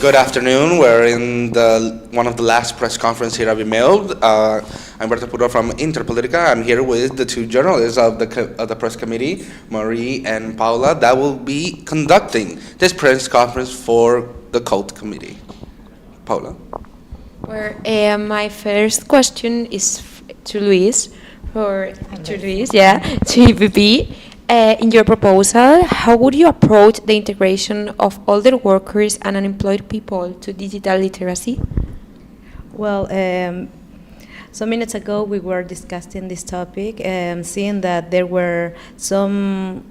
Good afternoon. We're in one of the last press conference here at BMEUP. I'm Berta Puro from INTERPOLÍTICA. I'm here with the two journalists of the press committee, Marie and Paula, that will be conducting this press conference for the cult committee. Paula. My first question is to Luis, to EPP. In your proposal, how would you approach the integration of older workers and unemployed people to digital literacy? Well, some minutes ago we were discussing this topic, seeing that there were some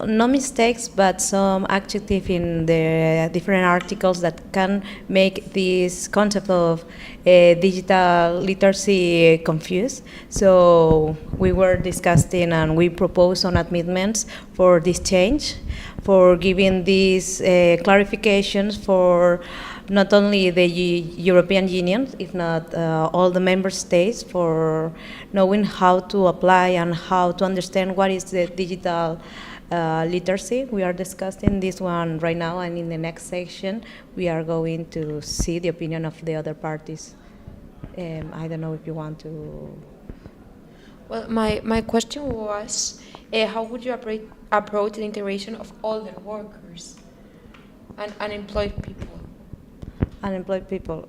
no mistakes, but some adjectives in the different articles that can make this concept of digital literacy confused. So we were discussing and we proposed some amendments for this change, for giving these clarifications for not only the European Union, if not all the member states, for knowing how to apply and how to understand what is the digital literacy. We are discussing this one right now, and in the next section we are going to see the opinion of the other parties. I don't know if you want to... Well, my question was, how would you approach the integration of older workers and unemployed people? Unemployed people.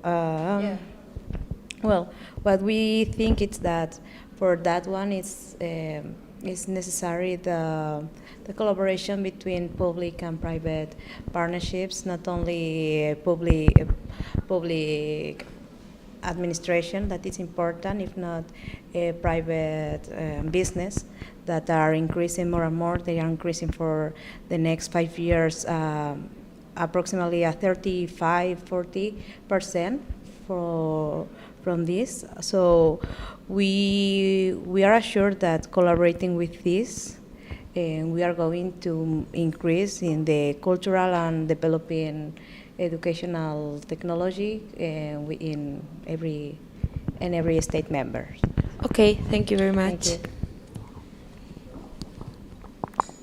Well, what we think is that for that one is necessary the collaboration between public and private partnerships, not only public administration that is important, if not private business that are increasing more and more. They are increasing for the next 5 years approximately a 35–40% from this. So we are assured that collaborating with this, we are going to increase in the cultural and developing educational technology in every state member. Okay, thank you very much. Thank you.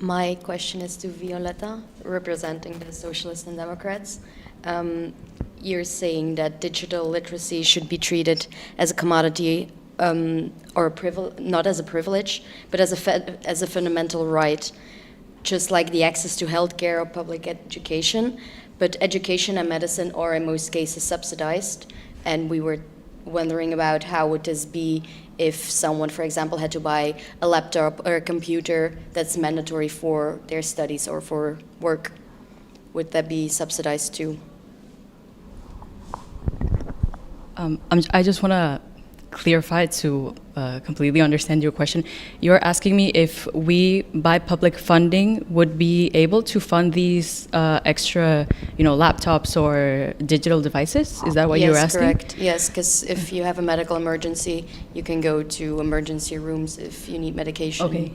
My question is to Violeta, representing the Socialists and Democrats. You're saying that digital literacy should be treated as a commodity or not as a privilege, but as a fundamental right, just like the access to healthcare or public education. But education and medicine are in most cases subsidized, and we were wondering about how would this be if someone, for example, had to buy a laptop or a computer that's mandatory for their studies or for work. Would that be subsidized too? I just want to clarify to completely understand your question. You're asking me if we, by public funding, would be able to fund these extra, laptops or digital devices? Is that what you're asking? Yes, correct. Yes, because if you have a medical emergency, you can go to emergency rooms if you need medication. Okay.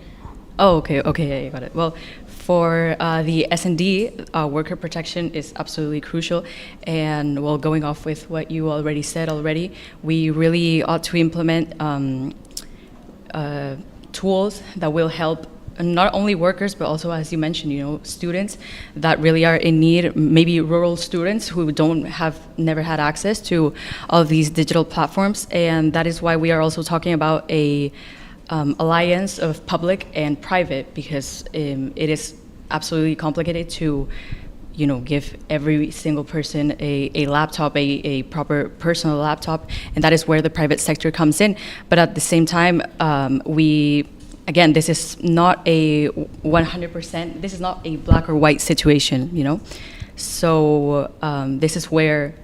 Oh, okay, yeah, I got it. Well, for the S&D, worker protection is absolutely crucial. And well, going off with what you already said we really ought to implement tools that will help not only workers, but also, as you mentioned, students that really are in need, maybe rural students who never had access to all of these digital platforms. And that is why we are also talking about a alliance of public and private, because it is absolutely complicated to give every single person a laptop, a proper personal laptop, and that is where the private sector comes in. But at the same time, again, this is not a 100%, this is not a black or white situation, So this is where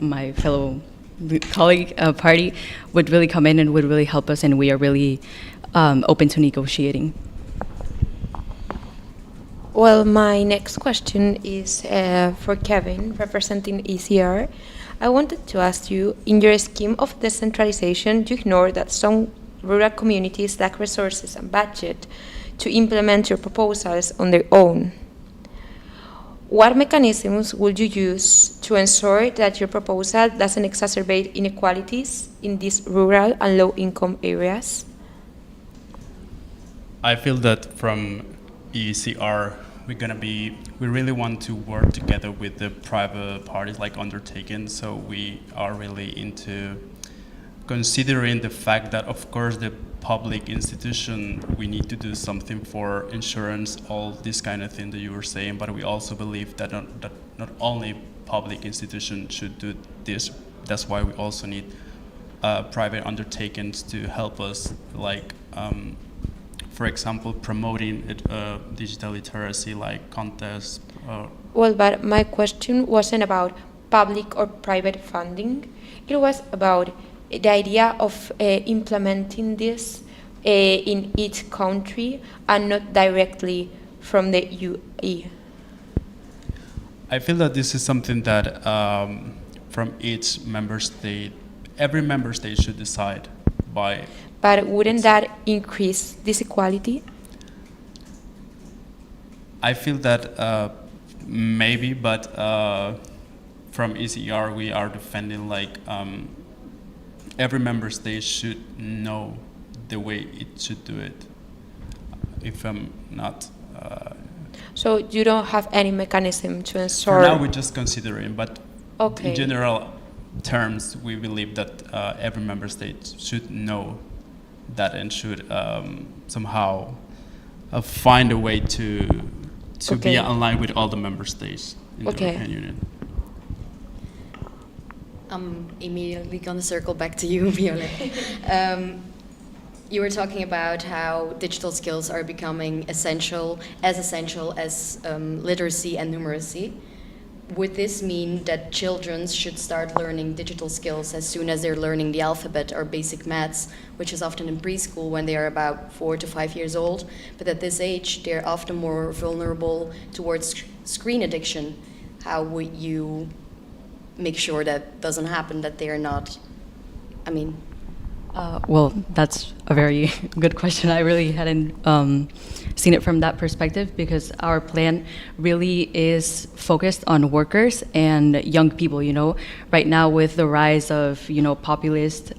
my fellow colleague party would really come in and would really help us, and we are really open to negotiating. Well, my next question is for Kevin, representing ECR. I wanted to ask you, in your scheme of decentralization, you ignore that some rural communities lack resources and budget to implement your proposals on their own. What mechanisms would you use to ensure that your proposal doesn't exacerbate inequalities in these rural and low-income areas? I feel that from ECR, we really want to work together with the private parties like undertaking. So we are really into considering the fact that, of course, the public institution, we need to do something for insurance, all this kind of thing that you were saying, but we also believe that not only public institutions should do this. That's why we also need private undertakings to help us, like, for example, promoting digital literacy, like contests. Well, but my question wasn't about public or private funding. It was about the idea of implementing this in each country and not directly from the UE. I feel that this is something that from each member state, every member state should decide by. But wouldn't that increase this equality? I feel that maybe, but from ECR we are defending like every member state should know the way it should do it. If I'm not. So you don't have any mechanism to ensure. For now, we're just considering, but Okay. in general terms, we believe that every member state should know that and should somehow find a way to Okay. be aligned with all the member states in the Okay. European Union. I'm immediately going to circle back to you, Violet. You were talking about how digital skills are becoming essential as literacy and numeracy. Would this mean that children should start learning digital skills as soon as they're learning the alphabet or basic maths, which is often in preschool when they are about 4 to 5 years old, but at this age they're often more vulnerable towards screen addiction? How would you make sure that doesn't happen, that they are not, Well, that's a very good question. I really hadn't seen it from that perspective, because our plan really is focused on workers and young people. Right now with the rise of populist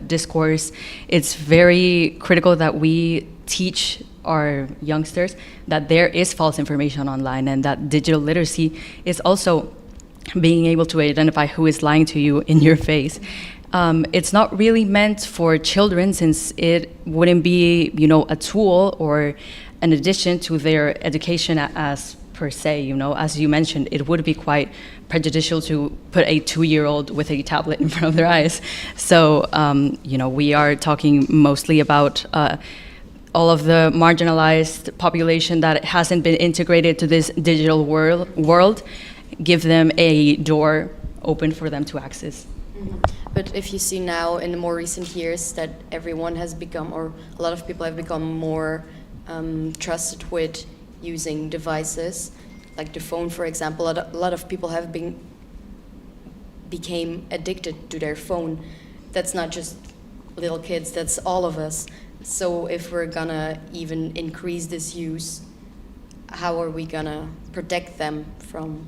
discourse, it's very critical that we teach our youngsters that there is false information online, and that digital literacy is also being able to identify who is lying to you in your face. It's not really meant for children, since it wouldn't be, a tool or an addition to their education as per se. As you mentioned, it would be quite prejudicial to put a 2-year-old with a tablet in front of their eyes. So, we are talking mostly about all of the marginalized population that hasn't been integrated to this digital world, give them a door open for them to access. But if you see now in the more recent years that everyone has become, or a lot of people have become more trusted with using devices, like the phone, for example, a lot of people have became addicted to their phone. That's not just little kids, that's all of us. So if we're gonna even increase this use, how are we gonna protect them from?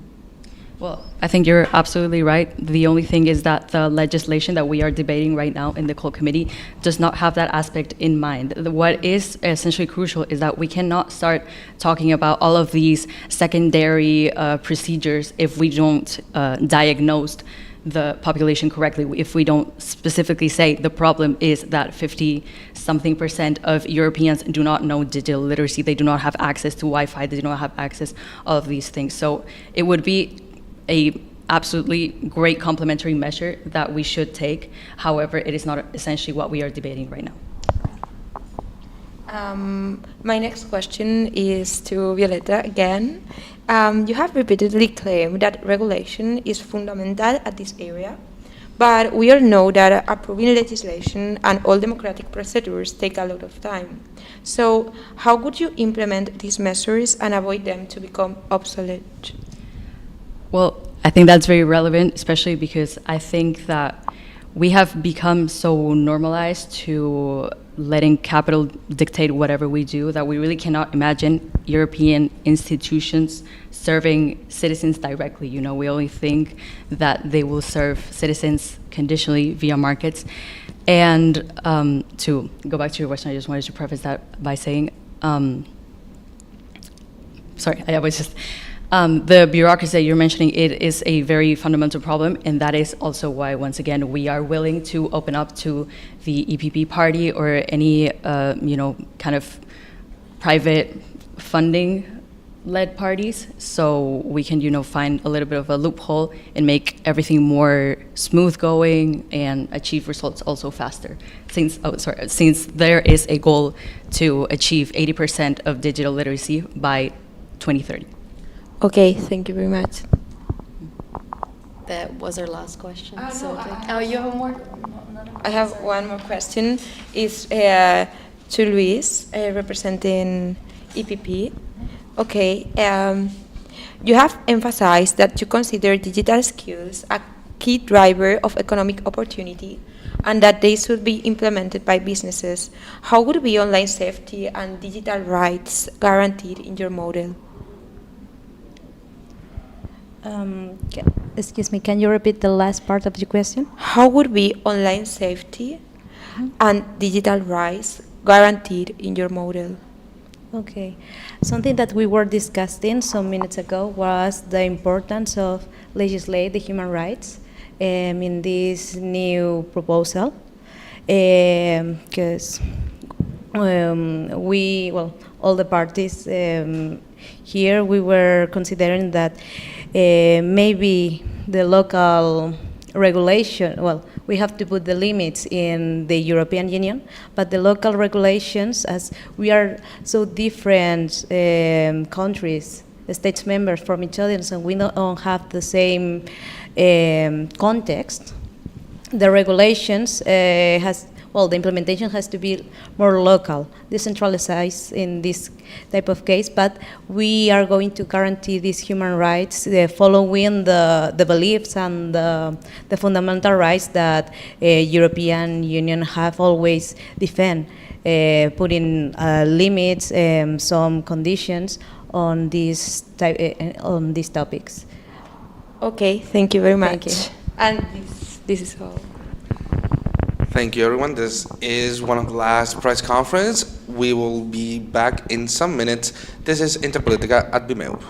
Well, I think you're absolutely right. The only thing is that the legislation that we are debating right now in the COL committee does not have that aspect in mind. What is essentially crucial is that we cannot start talking about all of these secondary procedures if we don't diagnose the population correctly. If we don't specifically say the problem is that 50-something% of Europeans do not know digital literacy, they do not have access to Wi-Fi, they do not have access to all of these things. So it would be a absolutely great complementary measure that we should take. However, it is not essentially what we are debating right now. My next question is to Violeta again. You have repeatedly claimed that regulation is fundamental at this area, but we all know that approving legislation and all democratic procedures take a lot of time. So how would you implement these measures and avoid them to become obsolete? Well, I think that's very relevant, especially because I think that we have become so normalized to letting capital dictate whatever we do that we really cannot imagine European institutions serving citizens directly. We only think that they will serve citizens conditionally via markets. And to go back to your question, I just wanted to preface that by saying sorry, I was just, the bureaucracy that you're mentioning, it is a very fundamental problem, and that is also why, once again, we are willing to open up to the EPP party or any, kind of private funding-led parties, so we can, find a little bit of a loophole and make everything more smooth going and achieve results also faster. Since there is a goal to achieve 80% of digital literacy by 2030. Okay, thank you very much. That was our last question. Oh, so no, oh, you have more? I have one more question. It's to Luis, representing EPP. Okay, you have emphasized that you consider digital skills a key driver of economic opportunity and that they should be implemented by businesses. How would be online safety and digital rights guaranteed in your model? Excuse me, can you repeat the last part of your question? How would be online safety and digital rights guaranteed in your model? Okay. Something that we were discussing some minutes ago was the importance of legislate the human rights in this new proposal, because all the parties here, we were considering that maybe the local regulation, we have to put the limits in the European Union, but the local regulations, as we are so different countries, states members from each other, so we don't have the same context, the regulations the implementation has to be more local, decentralized in this type of case, but we are going to guarantee these human rights following the beliefs and the fundamental rights that European Union have always defend, putting limits, some conditions on these topics. Okay, thank you very much. Thank you. And this is all. Thank you, everyone. This is one of the last press conference. We will be back in some minutes. This is Interpolitica at BMEUP.